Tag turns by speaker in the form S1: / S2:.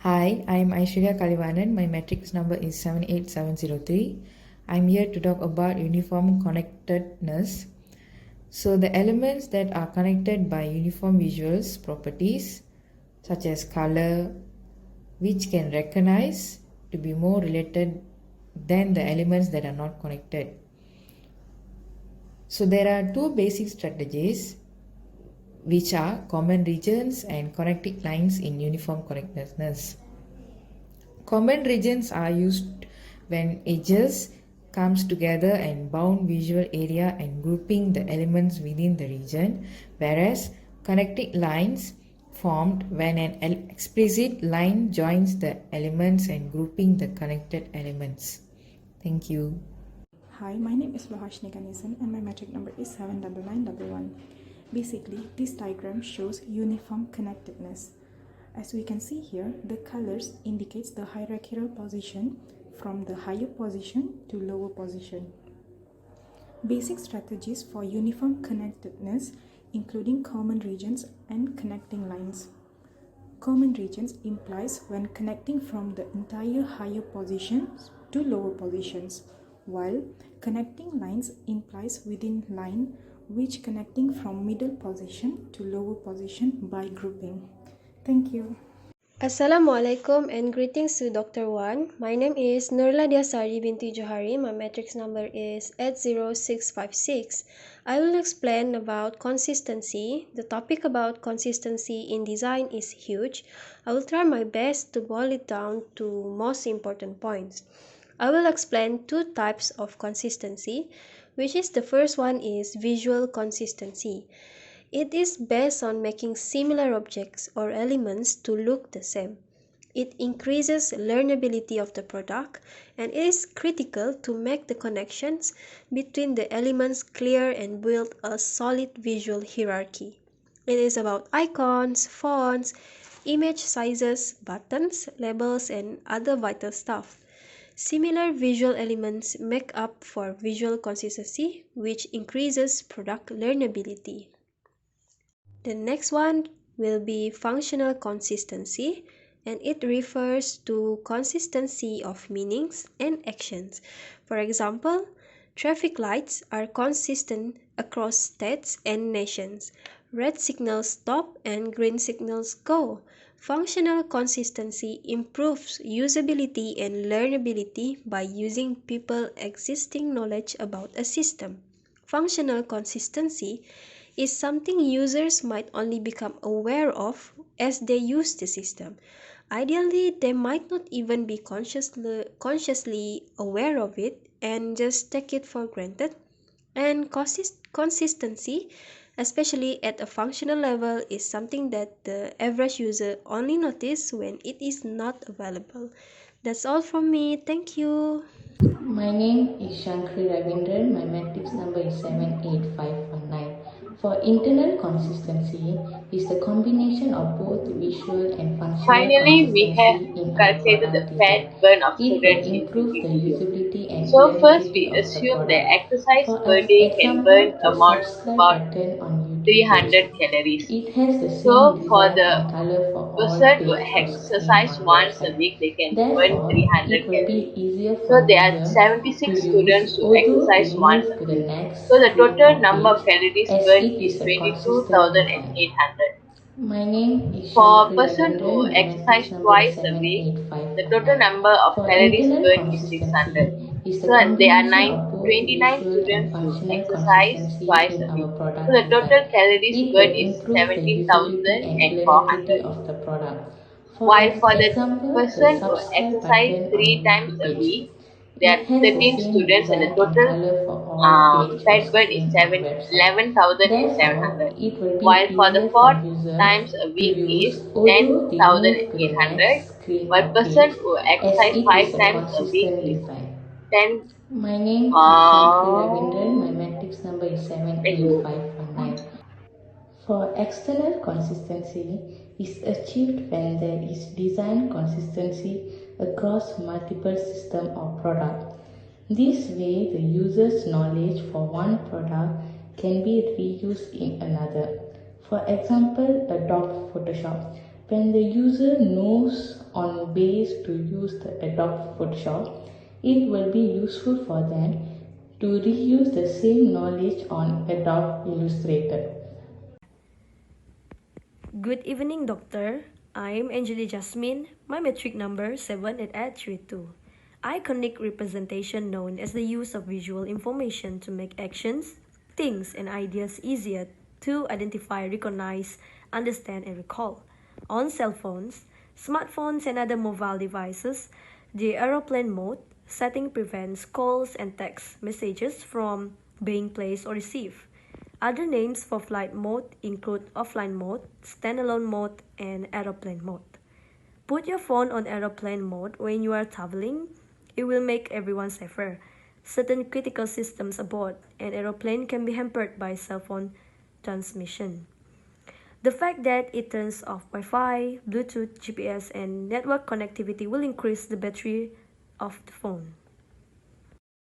S1: Hi, I'm Aishwarya Kalaivanan. My matrix number is 78703. I'm here to talk about uniform connectedness. So, the elements that are connected by uniform visuals properties, such as color, which can recognize to be more related than the elements that are not connected. So, there are two basic strategies which are common regions and connecting lines in uniform connectedness. Common regions are used when edges comes together and bound visual area and grouping the elements within the region, whereas connecting lines formed when an explicit line joins the elements and grouping the connected elements. Thank you.
S2: Hi, my name is Loohasheni Ganesan and my matric number is 79911. Basically, this diagram shows uniform connectedness. As we can see here, the colors indicates the hierarchical position from the higher position to lower position. Basic strategies for uniform connectedness including common regions and connecting lines. Common regions implies when connecting from the entire higher positions to lower positions, while connecting lines implies within line which connecting from middle position to lower position by grouping. Thank you.
S3: Assalamualaikum and greetings to Dr. Wan. My name is Nur Ladya Sari binti Johari. My matrix number is 80656. I will explain about consistency. The topic about consistency in design is huge. I will try my best to boil it down to most important points. I will explain two types of consistency, which is the first one is visual consistency. It is based on making similar objects or elements to look the same. It increases learnability of the product and it is critical to make the connections between the elements clear and build a solid visual hierarchy. It is about icons, fonts, image sizes, buttons, labels, and other vital stuff. Similar visual elements make up for visual consistency, which increases product learnability. The next one will be functional consistency, and it refers to consistency of meanings and actions. For example, traffic lights are consistent across states and nations. Red signals stop and green signals go. Functional consistency improves usability and learnability by using people existing knowledge about a system. Functional consistency is something users might only become aware of as they use the system. Ideally, they might not even be consciously aware of it and just take it for granted. And consistency, especially at a functional level, is something that the average user only notices when it is not available. That's all from me. Thank you.
S4: My name is Shanghkry Ravaindran. My matrix number is 78519. For internal consistency is the combination of both visual and functional
S5: Finally, we have
S4: consistency in our
S5: calculated the
S4: product design.
S5: fat burn of
S4: It will
S5: students in
S4: improve
S5: 20
S4: the
S5: videos.
S4: usability and
S5: So first we
S4: learnability of the
S5: assume the
S4: product.
S5: exercise
S4: For
S5: per day can burn
S4: example, the subscribe
S5: about
S4: button on YouTube page.
S5: 300 calories.
S4: It has the same
S5: So for
S4: design
S5: the
S4: and color for all
S5: person who
S4: page or screen
S5: exercise
S4: on
S5: once a
S4: website.
S5: week, they can burn
S4: Therefore,
S5: 300
S4: it will be
S5: calories.
S4: easier for
S5: So there are
S4: user to
S5: 76
S4: use,
S5: students who
S4: although we
S5: exercise once
S4: move
S5: a
S4: to the
S5: week.
S4: next
S5: So the
S4: screen
S5: total
S4: or
S5: number
S4: page
S5: of calories
S4: as
S5: burned
S4: it
S5: is
S4: is a consistent design.
S5: 22,800.
S4: My name is
S5: For a
S4: Shanghkry
S5: person who
S4: Ravindran. My matrix
S5: exercises
S4: number is
S5: twice a week, the total
S4: 78519.
S5: number of
S4: For
S5: calories
S4: internal
S5: burned is 600.
S4: consistency is the
S5: So there are
S4: combination of both
S5: 29
S4: visual and
S5: students who
S4: functional
S5: exercise
S4: consistency
S5: twice
S4: in
S5: a
S4: our
S5: week. So
S4: product
S5: the
S4: design.
S5: total calories
S4: It will
S5: burned is
S4: improve the usability and learnability
S5: 17,400.
S4: of the product. For
S5: While for the
S4: example, the
S5: person who
S4: subscribe
S5: exercises
S4: button on
S5: 3 times
S4: YouTube
S5: a
S4: page.
S5: week, there
S4: It
S5: are
S4: has the
S5: 13
S4: same
S5: students and the
S4: design and
S5: total
S4: color for all page or
S5: fat burn is
S4: screen on website. Therefore,
S5: 11,700.
S4: it will be
S5: While for the
S4: easier for
S5: 4
S4: user
S5: times a
S4: to
S5: week is
S4: use, although they move to the
S5: 10,800.
S4: next screen
S5: While
S4: or
S5: person
S4: page
S5: who
S4: as
S5: exercise
S4: it
S5: 5
S4: is a
S5: times a week
S4: consistent
S5: is
S4: design.
S5: 10.
S4: My name is Shanghkry Ravindran. My matrix number is
S5: Thank you.
S4: 78519. For external consistency is achieved when there is design consistency across multiple system or product. This way, the user's knowledge for one product can be reused in another. For example, Adobe Photoshop. When the user knows on base to use the Adobe Photoshop, it will be useful for them to reuse the same knowledge on Adobe Illustrator.
S6: Good evening, doctor. I'm Angely Jasmine. My metric number 78832. Iconic representation known as the use of visual information to make actions, things, and ideas easier to identify, recognize, understand, and recall. On cell phones, smartphones, and other mobile devices, the aeroplane mode setting prevents calls and text messages from being placed or received. Other names for flight mode include offline mode, standalone mode, and aeroplane mode. Put your phone on aeroplane mode when you are traveling. It will make everyone safer. Certain critical systems aboard an aeroplane can be hampered by cell phone transmission. The fact that it turns off Wi-Fi, Bluetooth, GPS, and network connectivity will increase the battery of the phone.